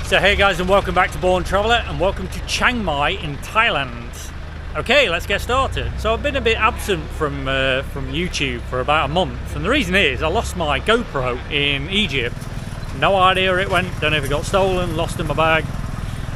So hey guys, and welcome back to Born Traveller, and welcome to Chiang Mai in Thailand. Okay, let's get started. So I've been a bit absent from YouTube for about a month, and the reason is I lost my GoPro in Egypt. No idea where it went, don't know if it got stolen, lost in my bag.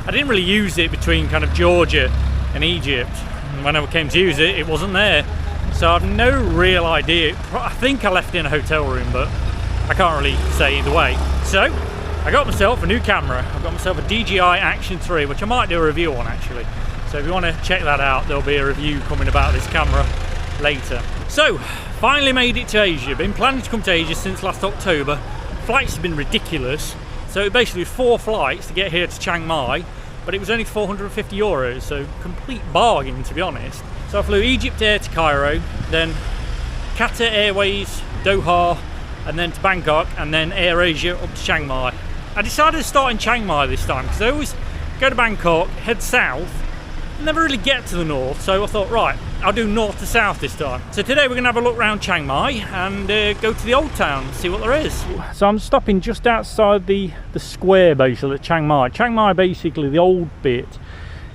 I didn't really use it between kind of Georgia and Egypt. And when I came to use it, it wasn't there. So I've no real idea. I think I left it in a hotel room, but I can't really say either way. So I got myself a new camera. I've got myself a DJI Action 3, which I might do a review on actually. So if you want to check that out, there'll be a review coming about this camera later. So, finally made it to Asia. Been planning to come to Asia since last October. Flights have been ridiculous. So basically 4 flights to get here to Chiang Mai, but it was only 450 euros, so complete bargain to be honest. So I flew Egypt Air to Cairo, then Qatar Airways, Doha, and then to Bangkok, and then Air Asia up to Chiang Mai. I decided to start in Chiang Mai this time because I always go to Bangkok, head south, and never really get to the north. So I thought, right, I'll do north to south this time. So today we're going to have a look around Chiang Mai and go to the old town and see what there is. So I'm stopping just outside the square basically at Chiang Mai. Chiang Mai, basically the old bit,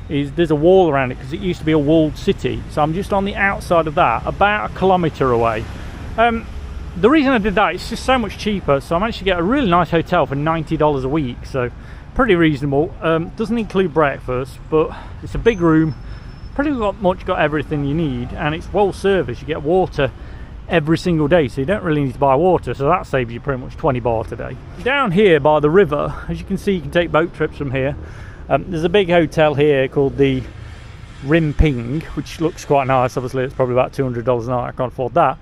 there's a wall around it because it used to be a walled city. So I'm just on the outside of that, about 1 kilometre away. The reason I did that, it's just so much cheaper. So I managed to get a really nice hotel for $90 a week, so pretty reasonable. Doesn't include breakfast, but it's a big room, pretty much got everything you need, and it's well serviced. You get water every single day, so you don't really need to buy water, so that saves you pretty much 20 baht a day. Down here by the river, as you can see, you can take boat trips from here. There's a big hotel here called the Rim Ping, which looks quite nice. Obviously it's probably about $200 a night, I can't afford that.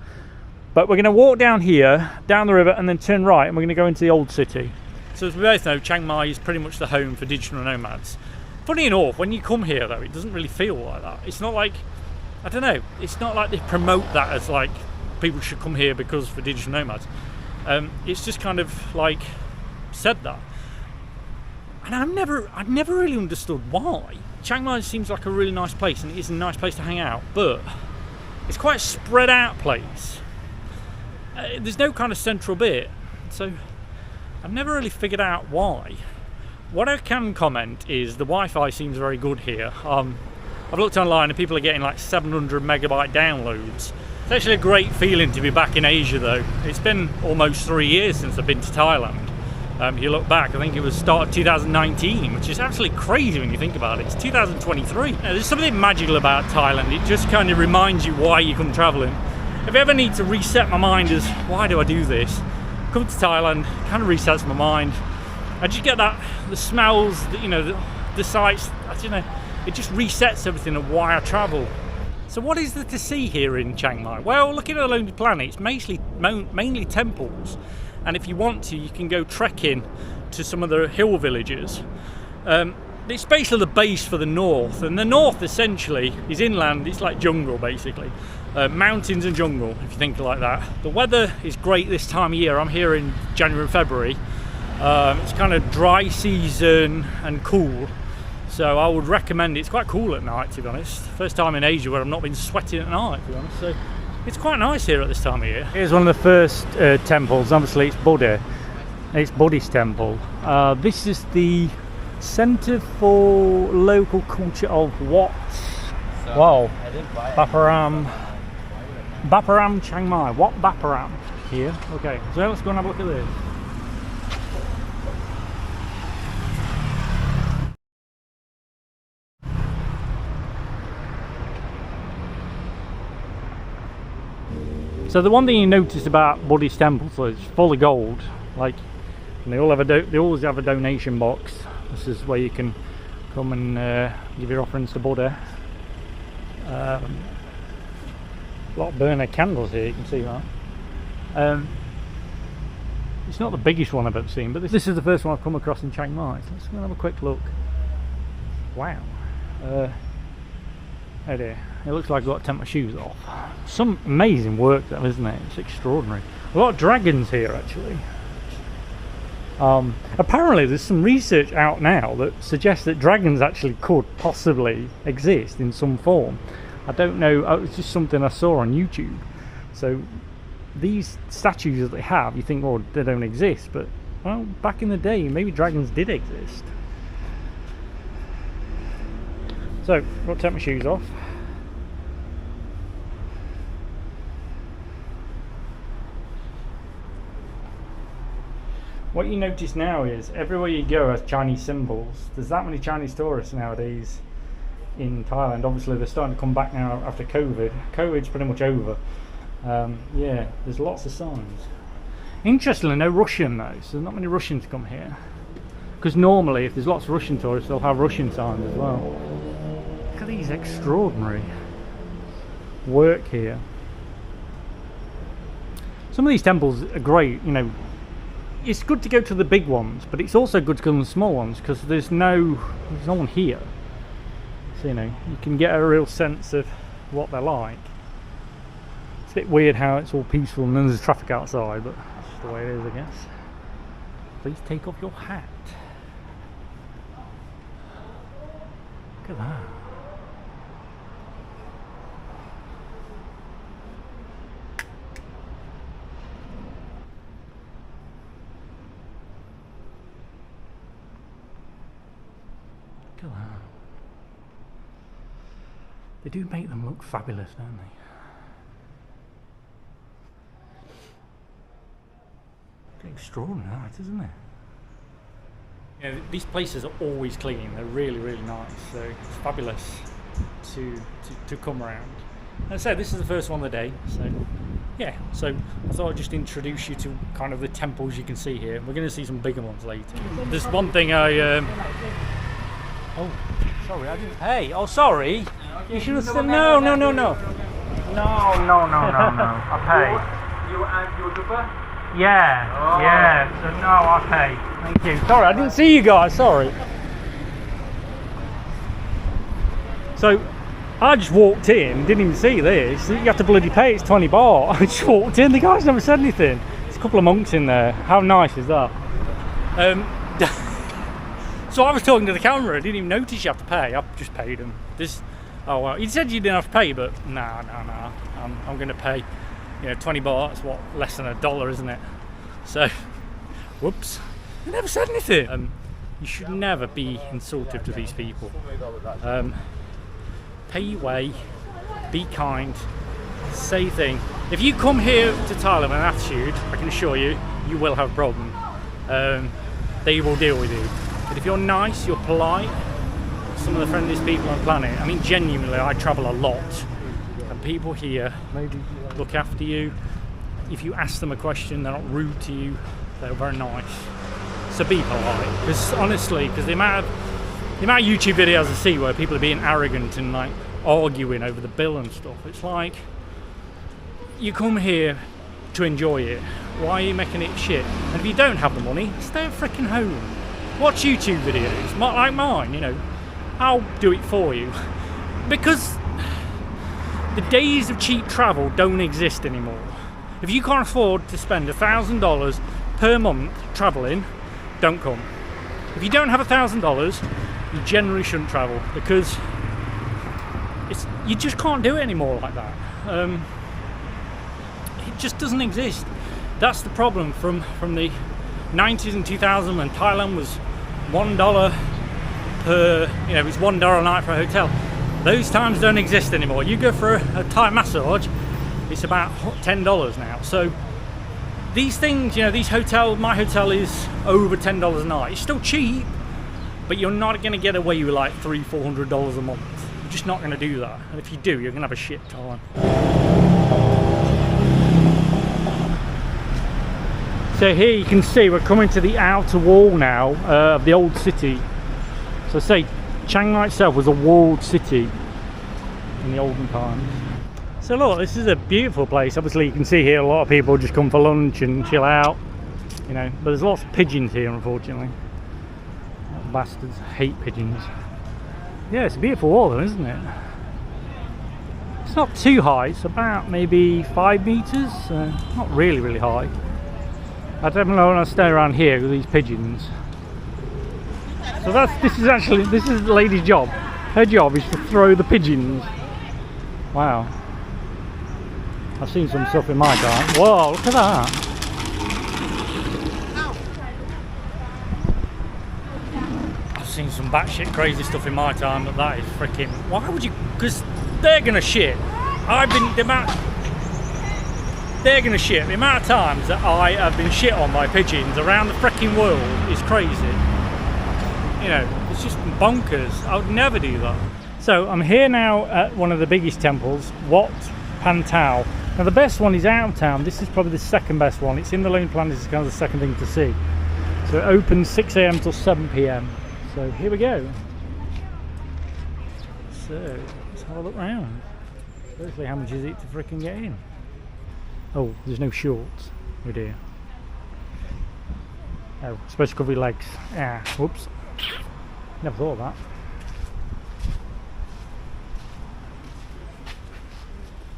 But we're going to walk down here, down the river, and then turn right, and we're going to go into the old city. So as we both know, Chiang Mai is pretty much the home for digital nomads. Funny enough, when you come here though, it doesn't really feel like that. It's not like, I don't know, it's not like they promote that as like, people should come here because for digital nomads. It's just kind of like, said that. And I've never really understood why. Chiang Mai seems like a really nice place, and it is a nice place to hang out, but it's quite a spread out place. There's no kind of central bit, so I've never really figured out why. What I can comment is the Wi-Fi seems very good here. I've looked online and people are getting like 700 megabyte downloads. It's actually a great feeling to be back in Asia though. It's been almost 3 years since I've been to Thailand. If you look back, I think it was start of 2019, which is absolutely crazy when you think about it. It's 2023. There's something magical about Thailand. It just kind of reminds you why you come traveling. If I ever need to reset my mind as why do I do this, come to Thailand, kind of resets my mind. I just get that, the smells, the sights, I don't know, it just resets everything of why I travel. So what is there to see here in Chiang Mai? Well, looking at a Lonely Planet, it's mainly temples. And if you want to, you can go trekking to some of the hill villages. It's basically the base for the north, and the north essentially is inland. It's like jungle basically, mountains and jungle if you think like that. The weather is great this time of year. I'm here in January and February. It's kind of dry season and cool, so I would recommend it. It's quite cool at night to be honest. First time in Asia where I've not been sweating at night to be honest, so it's quite nice here at this time of year. Here's one of the first temples. Obviously it's Buddha, it's Buddhist temple. This is the Centre for Local Culture of what? Wow, Baparam Chiang Mai. Wat Baparam here. Okay, so let's go and have a look at this. So the one thing you notice about Buddhist temples is it's full of gold. Like, and they always have a donation box. This is where you can come and give your offerings to Buddha. A lot of burner candles here, you can see that. It's not the biggest one I've ever seen, but this is the first one I've come across in Chiang Mai. So let's go and have a quick look. Wow. Oh dear. It looks like I've got to take my shoes off. Some amazing work though, isn't it? It's extraordinary. A lot of dragons here actually. Apparently there's some research out now that suggests that dragons actually could possibly exist in some form. I don't know, it's just something I saw on YouTube. So these statues that they have, you think, well, they don't exist, but well, back in the day maybe dragons did exist. So, I've got to take my shoes off. What you notice now is everywhere you go has Chinese symbols. There's that many Chinese tourists nowadays in Thailand. Obviously they're starting to come back now after COVID. COVID's pretty much over. Yeah, there's lots of signs. Interestingly, no Russian though, so there's not many Russians come here. Because normally if there's lots of Russian tourists, they'll have Russian signs as well. Look at these extraordinary work here. Some of these temples are great, you know. It's good to go to the big ones, but it's also good to go to the small ones because there's no one here. So, you know, you can get a real sense of what they're like. It's a bit weird how it's all peaceful and then there's traffic outside, but that's just the way it is, I guess. Please take off your hat. Look at that. Look at that. They do make them look fabulous, don't they? Extraordinary, isn't it? Yeah, these places are always clean. They're really, really nice. So it's fabulous to come around. And I say this is the first one of the day. So yeah. So I thought I'd just introduce you to kind of the temples you can see here. We're going to see some bigger ones later. There's one thing I. Oh, sorry, I didn't pay. Oh, sorry. You should have said no. I pay. You are YouTuber? Yeah, oh. Yeah, so no, I pay. Thank you. Sorry, I didn't see you guys, sorry. So, I just walked in, didn't even see this. You have to bloody pay, it's 20 baht. I just walked in, the guys never said anything. There's a couple of monks in there. How nice is that? So I was talking to the camera, I didn't even notice you have to pay. I just paid him. Oh well, he said you didn't have to pay, but no. I'm going to pay. You know, 20 baht, it's what, less than $1, isn't it? So, whoops. They never said anything. You should never be insultive to these people. Pay your way, be kind, say things. If you come here to Thailand with an attitude, I can assure you, you will have a problem. They will deal with you. But if you're nice, you're polite, some of the friendliest people on the planet. I mean, genuinely, I travel a lot. And people here look after you. If you ask them a question, they're not rude to you, they're very nice. So be polite, because honestly, because the amount of YouTube videos I see where people are being arrogant and like arguing over the bill and stuff, it's like, you come here to enjoy it, why are you making it shit? And if you don't have the money, stay at freaking home, watch YouTube videos like mine, you know, I'll do it for you, because the days of cheap travel don't exist anymore. If you can't afford to spend $1,000 per month travelling, don't come. If you don't have $1,000, you generally shouldn't travel, because you just can't do it anymore like that. It just doesn't exist. That's the problem from the 90s and 2000s when Thailand was $1 per, you know, it's $1 a night for a hotel. Those times don't exist anymore. You go for a Thai massage, it's about $10 now. So these things, you know, my hotel is over $10 a night. It's still cheap, but you're not going to get away with like $300-400 a month. You're just not going to do that. And if you do, you're going to have a shit time. So here you can see we're coming to the outer wall now of the old city. So say Chiang Mai itself was a walled city in the olden times. So look, this is a beautiful place. Obviously you can see here a lot of people just come for lunch and chill out, you know, but there's lots of pigeons here, unfortunately. Bastards hate pigeons. Yeah, it's a beautiful wall though, isn't it? It's not too high, it's about maybe 5 meters, not really high. I don't know when I stay around here with these pigeons. So this is the lady's job. Her job is to throw the pigeons. Wow. I've seen some stuff in my car. Whoa, look at that. I've seen some batshit crazy stuff in my time, but that is freaking. Why would you? Because they're gonna shit. They're gonna shit. The amount of times that I have been shit on by pigeons around the freaking world is crazy. You know, it's just bonkers. I would never do that. So I'm here now at one of the biggest temples, Wat Pantao. Now the best one is out of town. This is probably the second best one. It's in the Lone Planet. It's kind of the second thing to see. So it opens 6 AM till 7 PM. So here we go. So let's have a look around. Firstly, how much is it to freaking get in? Oh, there's no shorts. Oh dear. Oh, supposed to cover your legs. Ah, whoops. Never thought of that.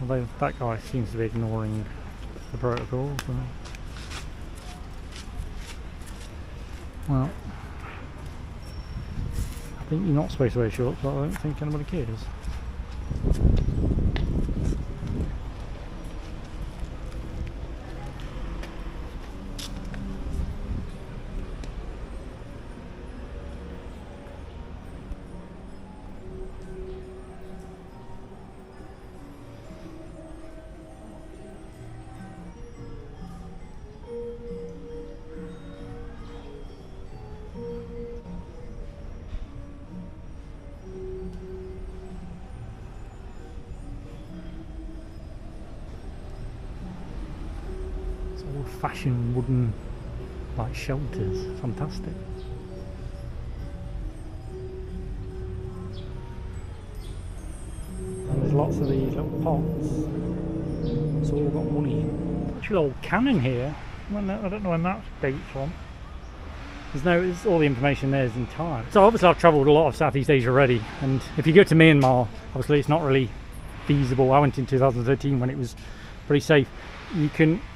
Although that guy seems to be ignoring the protocol. So. Well, I think you're not supposed to wear shorts, but I don't think anybody cares. Old-fashioned wooden like shelters, fantastic. And there's lots of these little pots. It's all got money in. Actually, old cannon here. I don't know when that dates from. There's all the information there is in time. So obviously I've travelled a lot of Southeast Asia already, and if you go to Myanmar, obviously it's not really feasible. I went in 2013 when it was pretty safe.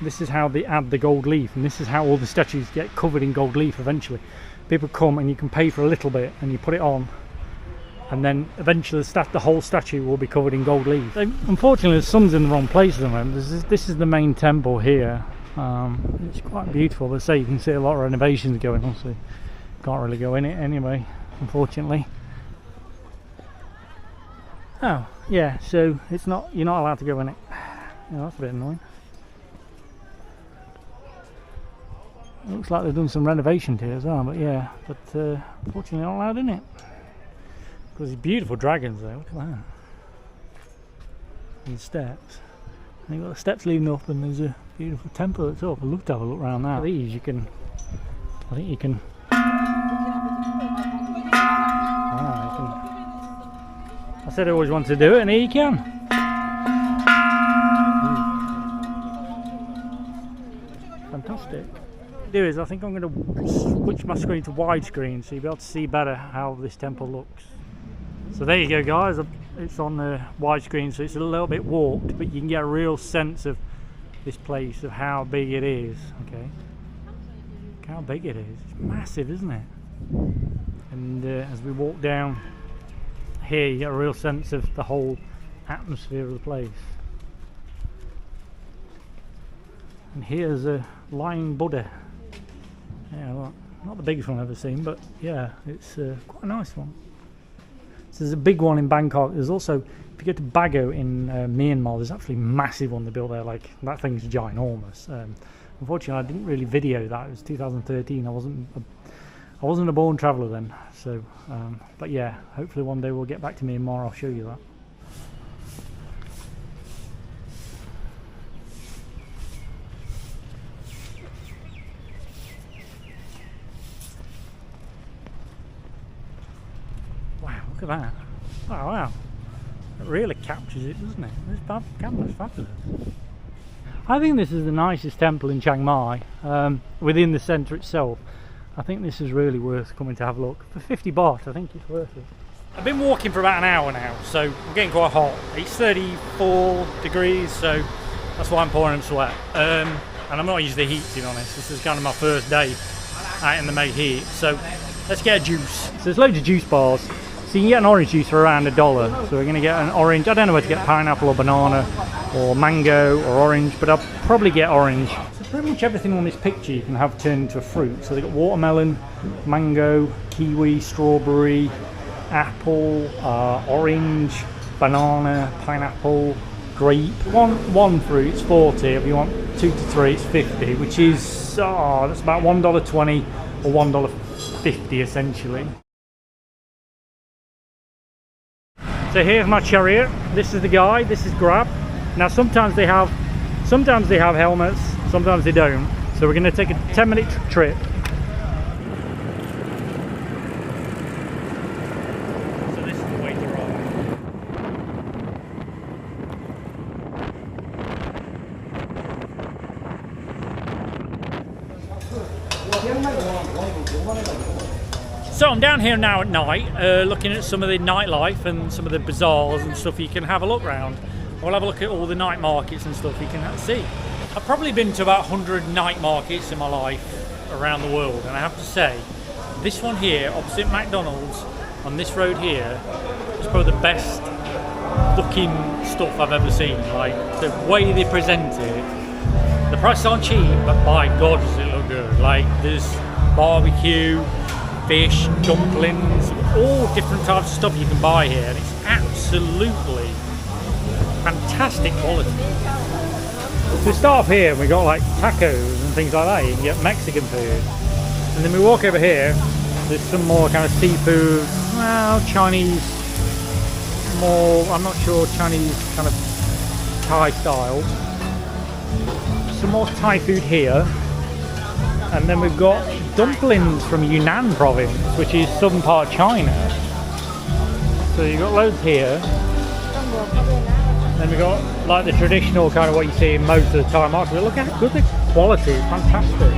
This is how they add the gold leaf, and this is how all the statues get covered in gold leaf eventually. People come and you can pay for a little bit and you put it on, and then eventually the whole statue will be covered in gold leaf. So, unfortunately the sun's in the wrong place at the moment. This is the main temple here. It's quite beautiful, but say you can see a lot of renovations going on, so you can't really go in it anyway, unfortunately. Oh yeah, so you're not allowed to go in it. Yeah, that's a bit annoying. It looks like they've done some renovations here as well, but yeah, unfortunately not allowed in it. Because these beautiful dragons there, look at that. And the steps. And you've got the steps leading up, and there's a beautiful temple at the top. I'd love to have a look around that. These I think you can. I said I always wanted to do it, and here you can. Fantastic. Do is I think I'm going to switch my screen to widescreen so you'll be able to see better how this temple looks. So there you go guys, it's on the widescreen, so it's a little bit warped, but you can get a real sense of this place, of how big it is. Okay, look how big it is. It's massive, isn't it? And as we walk down here you get a real sense of the whole atmosphere of the place. And here's a lying Buddha. Yeah, well, not the biggest one I've ever seen, but yeah, it's quite a nice one. So there's a big one in Bangkok. There's also, if you go to Bago in Myanmar, there's actually a massive one they built there. Like, that thing's ginormous. Unfortunately, I didn't really video that. It was 2013. I wasn't a born traveller then. So, but yeah, hopefully one day we'll get back to Myanmar. I'll show you that. Look at that. Oh wow. It really captures it, doesn't it? This camera's fabulous. I think this is the nicest temple in Chiang Mai, within the centre itself. I think this is really worth coming to have a look. For 50 baht, I think it's worth it. I've been walking for about an hour now, so I'm getting quite hot. It's 34 degrees, so that's why I'm pouring in sweat. And I'm not used to the heat, to be honest. This is kind of my first day out in the May heat. So let's get a juice. So there's loads of juice bars. So you can get an orange juice for around $1. So we're going to get an orange. I don't know where to get pineapple or banana or mango or orange, but I'll probably get orange. pretty much everything on this picture you can have turned into a fruit. So they've got watermelon, mango, kiwi, strawberry, apple, orange, banana, pineapple, grape. One fruit's 40. If you want 2 to 3, it's 50, which is that's about $1.20 or $1.50 essentially. So here's my chariot. This is the guy. This is Grab. Now sometimes they have helmets, sometimes they don't. So we're going to take a 10-minute trip. So this is the way to ride. So I'm down here now at night, looking at some of the nightlife and some of the bazaars and stuff you can have a look around. We'll have a look at all the night markets and stuff you can see. I've probably been to about 100 night markets in my life around the world, and I have to say, this one here, opposite McDonald's, on this road here, is probably the best looking stuff I've ever seen. Like, the way they present it, the prices aren't cheap, but by God does it look good. Like, there's barbecue, fish, dumplings, all different types of stuff you can buy here, and it's absolutely fantastic quality. So we start off here and we got like tacos and things like that. You can get Mexican food, and then we walk over here. There's some more kind of seafood, well, Chinese, more, I'm not sure, Chinese kind of Thai style. Some more Thai food here, and then we've got dumplings from Yunnan province, which is southern part of China. So you've got loads here. Then we got like the traditional kind of what you see in most of the Thai market. But look how good the quality is, fantastic.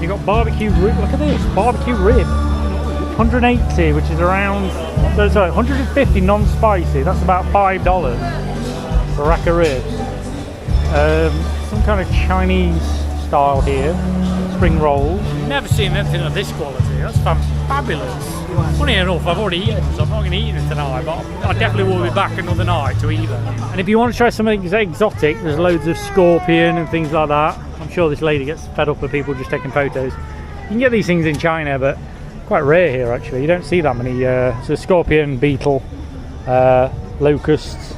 You got barbecue rib. Look at this, barbecue rib, 180, which is around, sorry, 150 non-spicy. That's about $5 for a rack of ribs. Some kind of Chinese style here, spring rolls. Never seen anything of this quality. That's fabulous. Funny enough, I've already eaten, so I'm not going to eat it tonight, but I definitely will be back another night to eat them. And if you want to try something exotic, there's loads of scorpion and things like that. I'm sure this lady gets fed up with people just taking photos. You can get these things in China, but quite rare here actually. You don't see that many. So scorpion, beetle, locusts.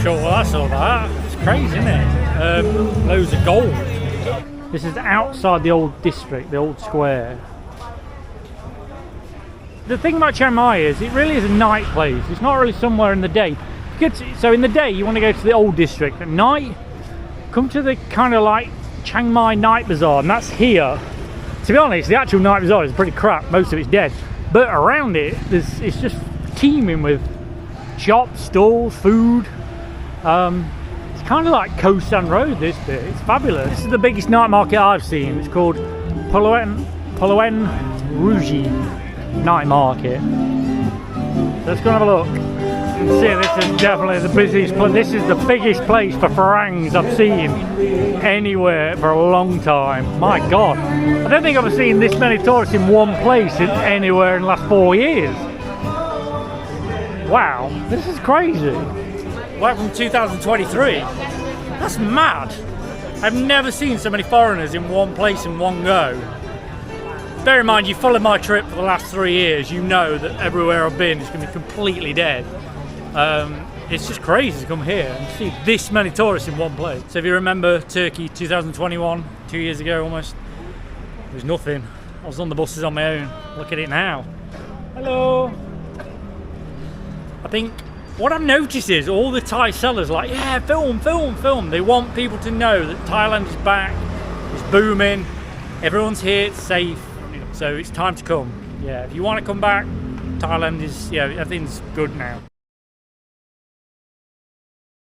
Sure what that's all about. It's crazy, isn't it? Loads of gold. This is outside the old district, the old square. The thing about Chiang Mai is it really is a night place. It's not really somewhere in the day. So in the day you want to go to the old district. At night, come to the kind of like Chiang Mai night bazaar, and that's here. To be honest, the actual night bazaar is pretty crap. Most of it's dead. But around it, it's just teeming with shops, stalls, food. It's kind of like Coast and Road, this bit. It's fabulous. This is the biggest night market I've seen. It's called Poloen Ruji Night Market. So let's go and have a look and see. This is definitely the busiest place. This is the biggest place for farangs I've seen anywhere for a long time. My God. I don't think I've seen this many tourists in one place anywhere in the last 4 years. Wow, this is crazy. Like from 2023. That's mad. I've never seen so many foreigners in one place in one go. Bear in mind, you followed my trip for the last 3 years, you know that everywhere I've been is going to be completely dead. It's just crazy to come here and see this many tourists in one place. So if you remember Turkey 2021, 2 years ago almost, there was nothing. I was on the buses on my own. Look at it now. Hello. I think what I've noticed is all the Thai sellers are like, yeah, film, film, film. They want people to know that Thailand is back, it's booming, everyone's here, it's safe, so it's time to come. Yeah, if you want to come back, Thailand is, yeah, everything's good now.